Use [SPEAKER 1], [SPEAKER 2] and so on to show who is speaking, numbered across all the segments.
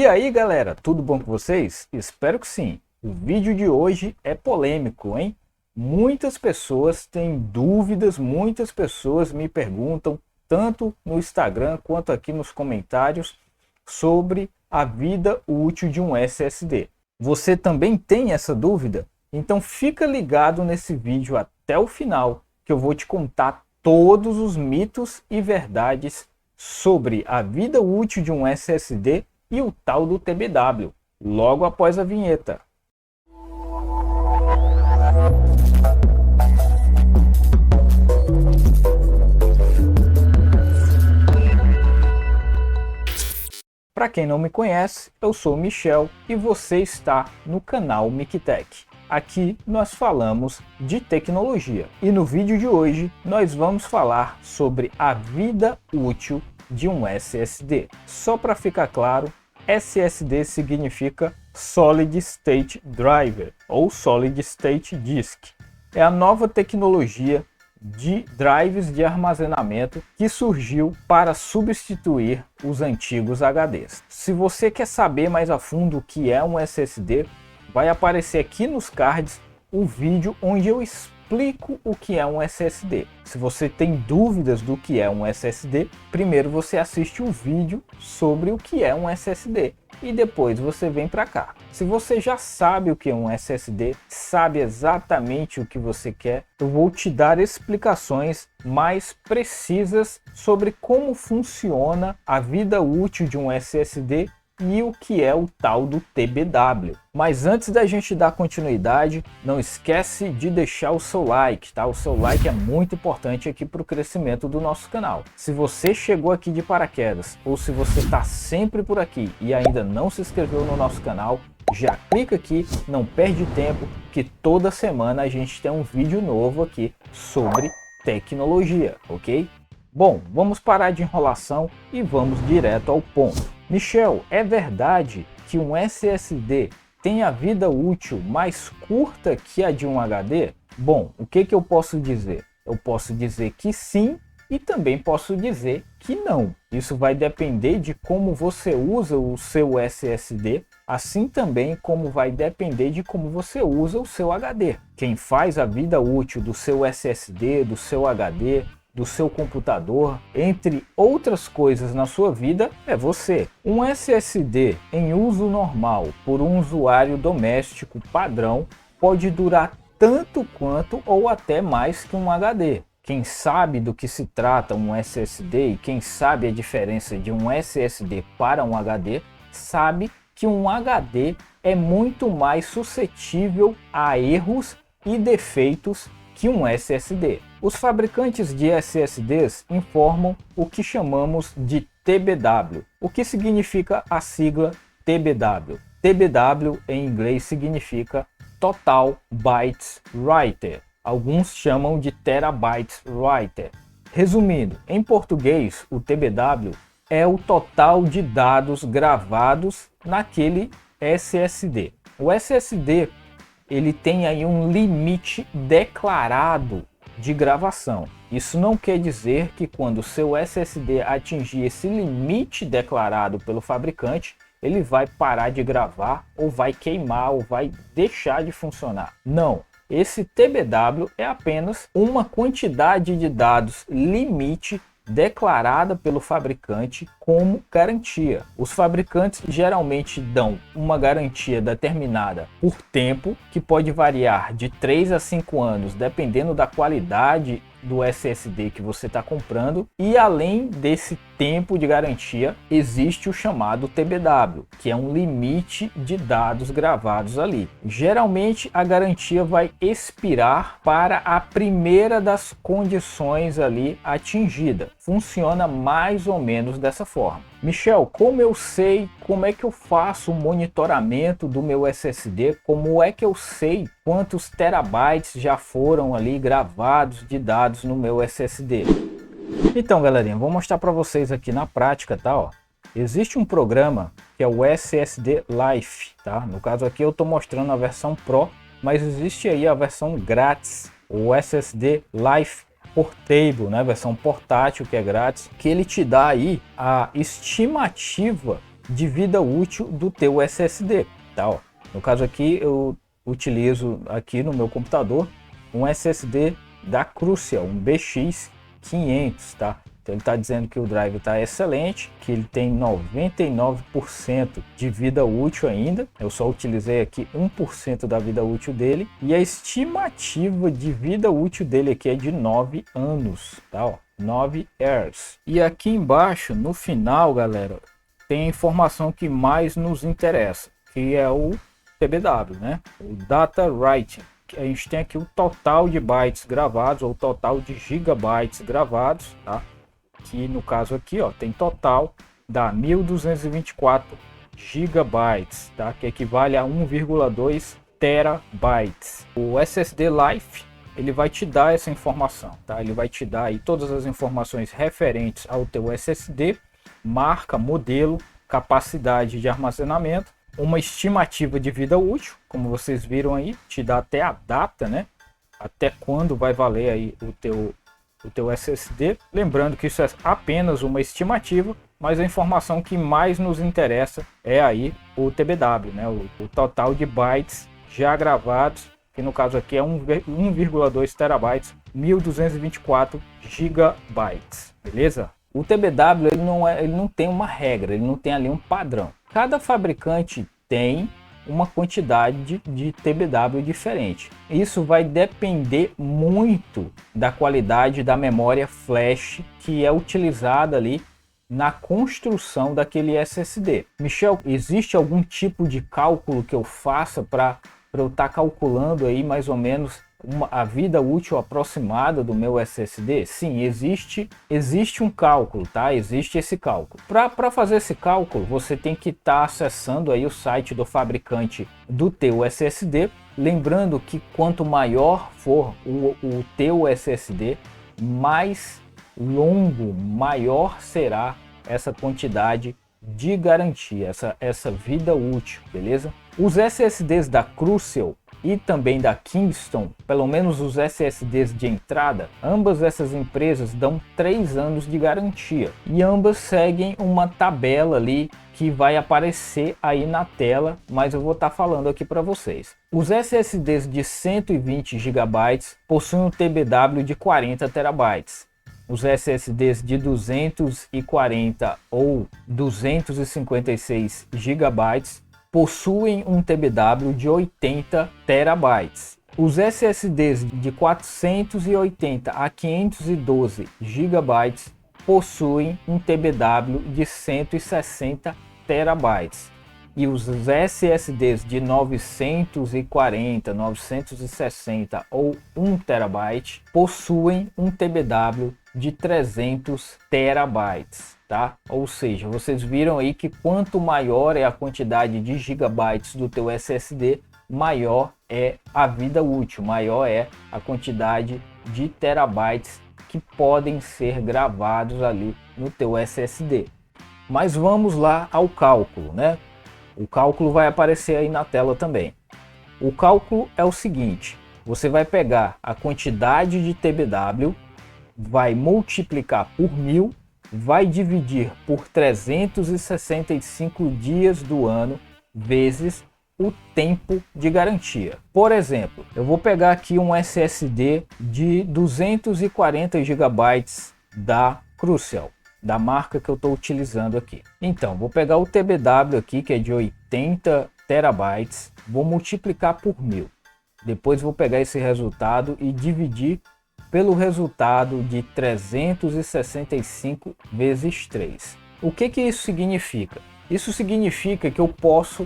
[SPEAKER 1] E aí galera, tudo bom com vocês? Espero que sim. O vídeo de hoje é polêmico, hein? Muitas pessoas têm dúvidas, muitas pessoas me perguntam, tanto no Instagram quanto aqui nos comentários, sobre a vida útil de um SSD. Você também tem essa dúvida? Então fica ligado nesse vídeo até o final, que eu vou te contar todos os mitos e verdades sobre a vida útil de um SSD e o tal do TBW, logo após a vinheta. Para quem não me conhece, eu sou o Michel e você está no canal MicTech. Aqui nós falamos de tecnologia e no vídeo de hoje nós vamos falar sobre a vida útil de um SSD. Só para ficar claro, SSD significa Solid State Drive ou Solid State Disk. É a nova tecnologia de drives de armazenamento que surgiu para substituir os antigos HDs. Se você quer saber mais a fundo o que é um SSD, vai aparecer aqui nos cards o vídeo onde eu explico o que é um SSD. Se você tem dúvidas do que é um SSD, primeiro você assiste o vídeo sobre o que é um SSD e depois você vem para cá. Se você já sabe o que é um SSD, sabe exatamente o que você quer, eu vou te dar explicações mais precisas sobre como funciona a vida útil de um SSD e o que é o tal do TBW. Mas antes da gente dar continuidade, não esquece de deixar o seu like, tá? O seu like é muito importante aqui para o crescimento do nosso canal. Se você chegou aqui de paraquedas ou se você está sempre por aqui e ainda não se inscreveu no nosso canal, já clica aqui, não perde tempo, que toda semana a gente tem um vídeo novo aqui sobre tecnologia, ok? Bom, vamos parar de enrolação e vamos direto ao ponto. Michel, é verdade que um SSD tem a vida útil mais curta que a de um HD? Bom, o que eu posso dizer? Eu posso dizer que sim e também posso dizer que não. Isso vai depender de como você usa o seu SSD, assim também como vai depender de como você usa o seu HD. Quem faz a vida útil do seu SSD, do seu HD, do seu computador, entre outras coisas na sua vida, é você. Um SSD em uso normal por um usuário doméstico padrão pode durar tanto quanto ou até mais que um HD. Quem sabe do que se trata um SSD e quem sabe a diferença de um SSD para um HD, sabe que um HD é muito mais suscetível a erros e defeitos que um SSD. Os fabricantes de SSDs informam o que chamamos de TBW. O que significa a sigla TBW? TBW em inglês significa Total Bytes Writer. Alguns chamam de Terabytes Writer. Resumindo, em português, o TBW é o total de dados gravados naquele SSD. O SSD ele tem aí um limite declarado de gravação. Isso não quer dizer que quando o seu SSD atingir esse limite declarado pelo fabricante, ele vai parar de gravar ou vai queimar ou vai deixar de funcionar. Não, esse TBW é apenas uma quantidade de dados limite declarada pelo fabricante como garantia. Os fabricantes geralmente dão uma garantia determinada por tempo, que pode variar de 3 a 5 anos, dependendo da qualidade do SSD que você está comprando, e além desse tempo de garantia, existe o chamado TBW, que é um limite de dados gravados ali. Geralmente a garantia vai expirar para a primeira das condições ali atingida. Funciona mais ou menos dessa forma. Michel, como eu sei, como é que eu faço o monitoramento do meu SSD? Como é que eu sei quantos terabytes já foram ali gravados de dados no meu SSD? Então, galerinha, vou mostrar para vocês aqui na prática, tá? Ó, existe um programa que é o SSD Life, tá? No caso aqui eu estou mostrando a versão Pro, mas existe aí a versão grátis, o SSD Life Portable, né, versão portátil, que é grátis, que ele te dá aí a estimativa de vida útil do teu SSD, tá? Ó, no caso aqui eu utilizo aqui no meu computador um SSD da Crucial, um BX500, tá? Então ele está dizendo que o drive está excelente, que ele tem 99% de vida útil ainda. Eu só utilizei aqui 1% da vida útil dele. E a estimativa de vida útil dele aqui é de 9 anos, tá? Ó, 9 years. E aqui embaixo, no final, galera, tem a informação que mais nos interessa, que é o TBW, né? O Data Writing. A gente tem aqui o total de bytes gravados, ou total de gigabytes gravados, tá? Que no caso aqui, ó, tem total, dá 1224 gigabytes, tá? Que equivale a 1,2 terabytes. O SSD Life, ele vai te dar essa informação, tá? Ele vai te dar aí todas as informações referentes ao teu SSD, marca, modelo, capacidade de armazenamento, uma estimativa de vida útil, como vocês viram aí, te dá até a data, né? Até quando vai valer aí o teu SSD. Lembrando que isso é apenas uma estimativa, mas a informação que mais nos interessa é aí o TBW, né? O total de bytes já gravados, que no caso aqui é 1,2 terabytes, 1224 gigabytes, beleza? O TBW ele não tem uma regra, ele não tem ali um padrão. Cada fabricante tem uma quantidade de TBW diferente. Isso vai depender muito da qualidade da memória flash que é utilizada ali na construção daquele SSD. Michel, existe algum tipo de cálculo que eu faça para eu estar calculando aí mais ou menos a vida útil aproximada do meu SSD? Sim, existe um cálculo, tá? Existe esse cálculo. Para fazer esse cálculo, você tem que estar acessando aí o site do fabricante do teu SSD. Lembrando que quanto maior for o teu SSD, mais longo, maior será essa quantidade de garantia, essa vida útil, beleza? Os SSDs da Crucial e também da Kingston, pelo menos os SSDs de entrada, ambas essas empresas dão 3 anos de garantia e ambas seguem uma tabela ali que vai aparecer aí na tela, mas eu vou estar falando aqui para vocês. Os SSDs de 120 GB possuem um TBW de 40 terabytes. Os SSDs de 240 ou 256 GB possuem um TBW de 80 terabytes. Os SSDs de 480 a 512 GB possuem um TBW de 160 terabytes. E os SSDs de 940, 960 ou 1 terabyte possuem um TBW de 300 terabytes, tá? Ou seja, vocês viram aí que quanto maior é a quantidade de gigabytes do teu SSD, maior é a vida útil, maior é a quantidade de terabytes que podem ser gravados ali no teu SSD. Mas vamos lá ao cálculo, né? O cálculo vai aparecer aí na tela também. O cálculo é o seguinte: você vai pegar a quantidade de TBW, vai multiplicar por 1000, vai dividir por 365 dias do ano vezes o tempo de garantia. Por exemplo, eu vou pegar aqui um SSD de 240 GB da Crucial, da marca que eu estou utilizando aqui. Então, vou pegar o TBW aqui, que é de 80 terabytes, vou multiplicar por 1000. Depois vou pegar esse resultado e dividir pelo resultado de 365 vezes 3. O que isso significa? Isso significa que eu posso,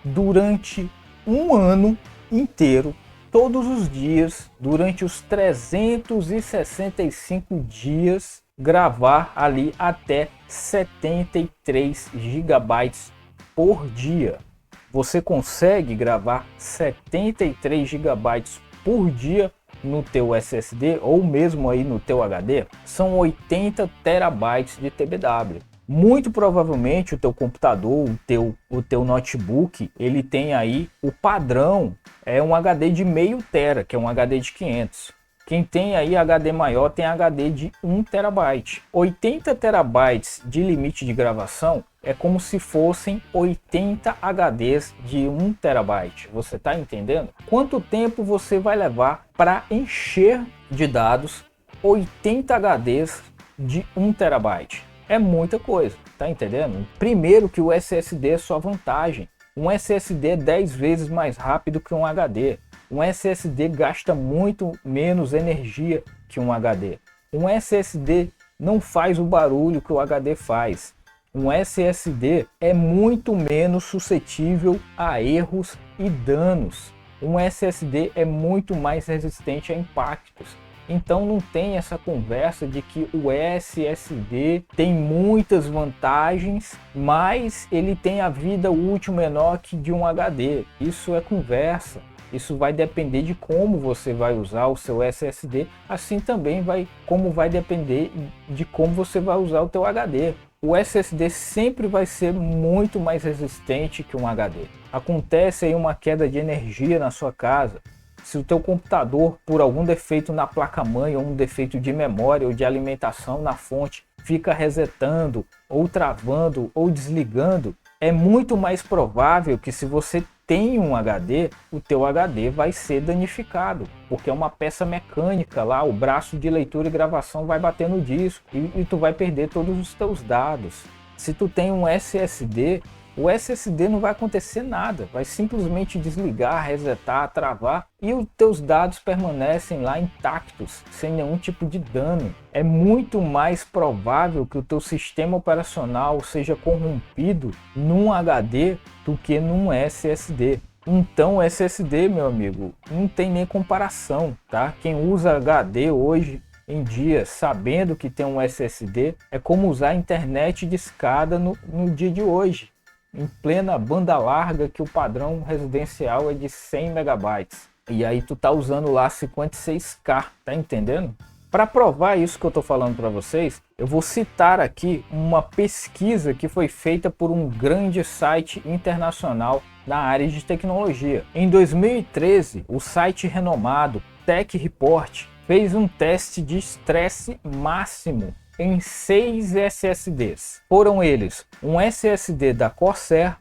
[SPEAKER 1] durante um ano inteiro, todos os dias, durante os 365 dias, gravar ali até 73 gigabytes por dia. Você consegue gravar 73 gigabytes por dia no teu SSD ou mesmo aí no teu HD? São 80 terabytes de TBW. Muito provavelmente o teu computador, o teu notebook, ele tem aí o padrão, é um HD de meio tera, que é um HD de 500. Quem tem aí HD maior tem HD de 1 TB. 80 TB de limite de gravação é como se fossem 80 HDs de 1 TB. Você está entendendo? Quanto tempo você vai levar para encher de dados 80 HDs de 1 TB? É muita coisa, tá entendendo? Primeiro que o SSD é sua vantagem. Um SSD é 10 vezes mais rápido que um HD. Um SSD gasta muito menos energia que um HD. Um SSD não faz o barulho que o HD faz. Um SSD é muito menos suscetível a erros e danos. Um SSD é muito mais resistente a impactos. Então não tem essa conversa de que o SSD tem muitas vantagens, mas ele tem a vida útil menor que de um HD. Isso é conversa. Isso vai depender de como você vai usar o seu SSD, assim também como vai depender de como você vai usar o teu HD. O SSD sempre vai ser muito mais resistente que um HD. Acontece aí uma queda de energia na sua casa. Se o teu computador, por algum defeito na placa-mãe ou um defeito de memória ou de alimentação na fonte, fica resetando ou travando ou desligando, é muito mais provável que se você tem um HD, o teu HD vai ser danificado, porque é uma peça mecânica lá, o braço de leitura e gravação vai bater no disco e tu vai perder todos os teus dados. Se tu tem um SSD, o SSD não vai acontecer nada, vai simplesmente desligar, resetar, travar e os teus dados permanecem lá intactos, sem nenhum tipo de dano. É muito mais provável que o teu sistema operacional seja corrompido num HD do que num SSD. Então SSD, meu amigo, não tem nem comparação, tá? Quem usa HD hoje em dia, sabendo que tem um SSD, é como usar a internet de escada no dia de hoje, em plena banda larga, que o padrão residencial é de 100 megabytes. E aí tu tá usando lá 56K, tá entendendo? Para provar isso que eu tô falando para vocês, eu vou citar aqui uma pesquisa que foi feita por um grande site internacional na área de tecnologia. Em 2013, o site renomado Tech Report fez um teste de estresse máximo em 6 SSDs. Foram eles um SSD da Corsair,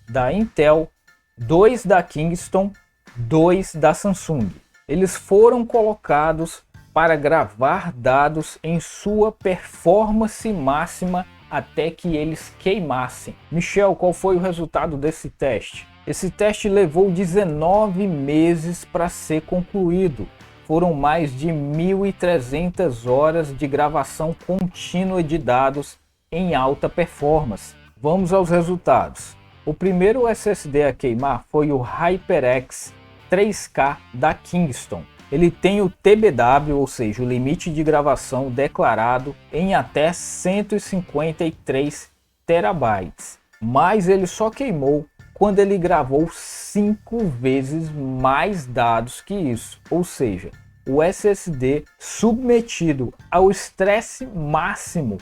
[SPEAKER 1] da Intel, 2 da Kingston, 2 da Samsung. Eles foram colocados para gravar dados em sua performance máxima até que eles queimassem. Michel, qual foi o resultado desse teste? Esse teste levou 19 meses para ser concluído. Foram mais de 1.300 horas de gravação contínua de dados em alta performance. Vamos aos resultados. O primeiro SSD a queimar foi o HyperX 3K da Kingston. Ele tem o TBW, ou seja, o limite de gravação declarado em até 153 terabytes. Mas ele só queimou quando ele gravou 5 vezes mais dados que isso. Ou seja, o SSD submetido ao estresse máximo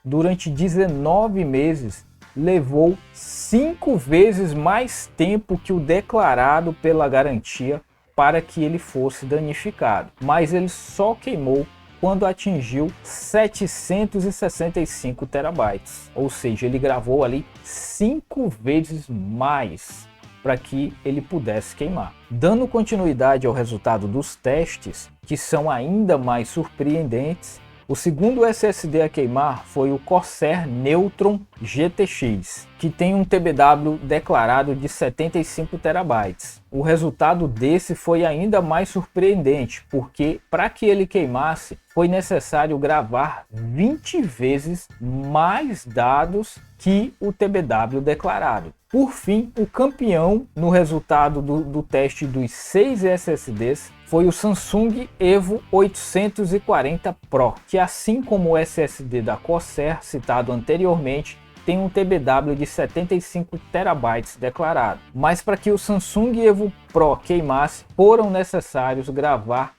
[SPEAKER 1] durante 19 meses levou 5 vezes mais tempo que o declarado pela garantia para que ele fosse danificado. Mas ele só queimou quando atingiu 765 terabytes, ou seja, ele gravou ali 5 vezes mais para que ele pudesse queimar. Dando continuidade ao resultado dos testes, que são ainda mais surpreendentes, o segundo SSD a queimar foi o Corsair Neutron GTX, que tem um TBW declarado de 75 terabytes. O resultado desse foi ainda mais surpreendente, porque para que ele queimasse, foi necessário gravar 20 vezes mais dados que o TBW declarado. Por fim, o campeão no resultado do teste dos 6 SSDs foi o Samsung Evo 840 Pro, que assim como o SSD da Corsair citado anteriormente, tem um TBW de 75 terabytes declarado. Mas para que o Samsung Evo Pro queimasse, foram necessários gravar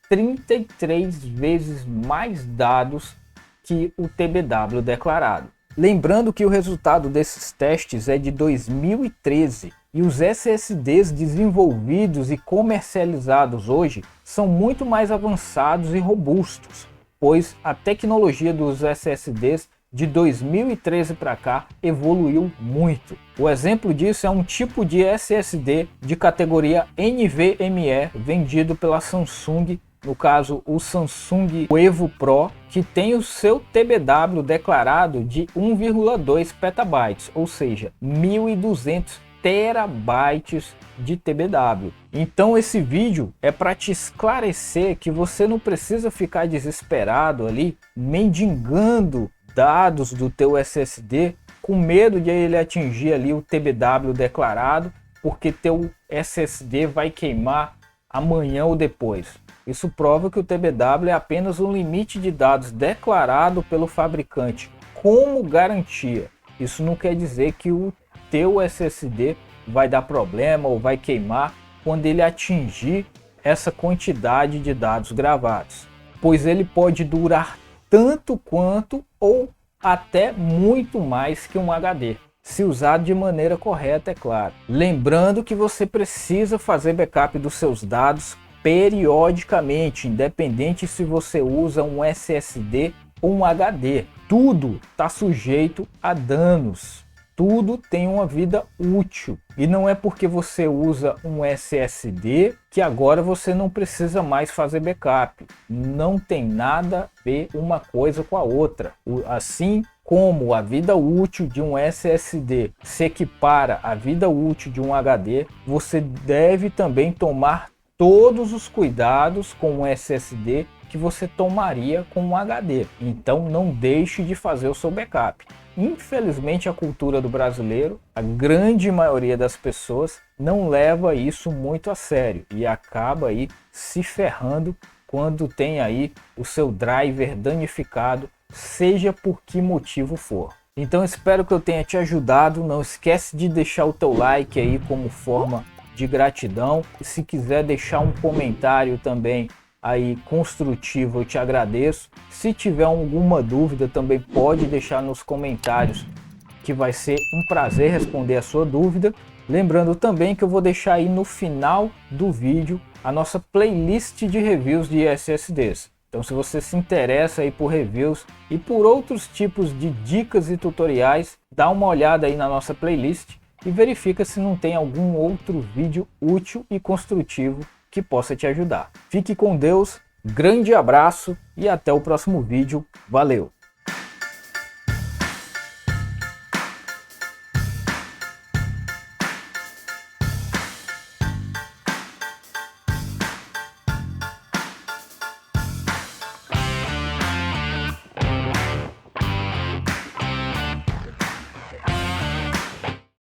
[SPEAKER 1] 33 vezes mais dados que o TBW declarado. Lembrando que o resultado desses testes é de 2013 E os SSDs desenvolvidos e comercializados hoje são muito mais avançados e robustos, pois a tecnologia dos SSDs de 2013 para cá evoluiu muito. O exemplo disso é um tipo de SSD de categoria NVMe vendido pela Samsung, no caso o Samsung Evo Pro, que tem o seu TBW declarado de 1,2 petabytes, ou seja, 1.200 terabytes de TBW. Então esse vídeo é para te esclarecer que você não precisa ficar desesperado ali, mendigando dados do teu SSD, com medo de ele atingir ali o TBW declarado, porque teu SSD vai queimar amanhã ou depois. Isso prova que o TBW é apenas um limite de dados declarado pelo fabricante como garantia. Isso não quer dizer que o teu SSD vai dar problema ou vai queimar quando ele atingir essa quantidade de dados gravados, pois ele pode durar tanto quanto ou até muito mais que um HD, se usado de maneira correta, é claro. Lembrando que você precisa fazer backup dos seus dados periodicamente, independente se você usa um SSD ou um HD. Tudo está sujeito a danos. Tudo tem uma vida útil. E não é porque você usa um SSD que agora você não precisa mais fazer backup. Não tem nada a ver uma coisa com a outra. Assim como a vida útil de um SSD se equipara à vida útil de um HD, você deve também tomar todos os cuidados com um SSD que você tomaria com um HD. Então não deixe de fazer o seu backup. Infelizmente a cultura do brasileiro, a grande maioria das pessoas não leva isso muito a sério e acaba aí se ferrando quando tem aí o seu driver danificado, seja por que motivo for. Então espero que eu tenha te ajudado. Não esquece de deixar o teu like aí como forma de gratidão, e se quiser deixar um comentário também aí construtivo, eu te agradeço. Se tiver alguma dúvida também pode deixar nos comentários, que vai ser um prazer responder a sua dúvida. Lembrando também que eu vou deixar aí no final do vídeo a nossa playlist de reviews de SSDs. Então se você se interessa aí por reviews e por outros tipos de dicas e tutoriais, dá uma olhada aí na nossa playlist e verifica se não tem algum outro vídeo útil e construtivo que possa te ajudar. Fique com Deus, grande abraço e até o próximo vídeo. Valeu!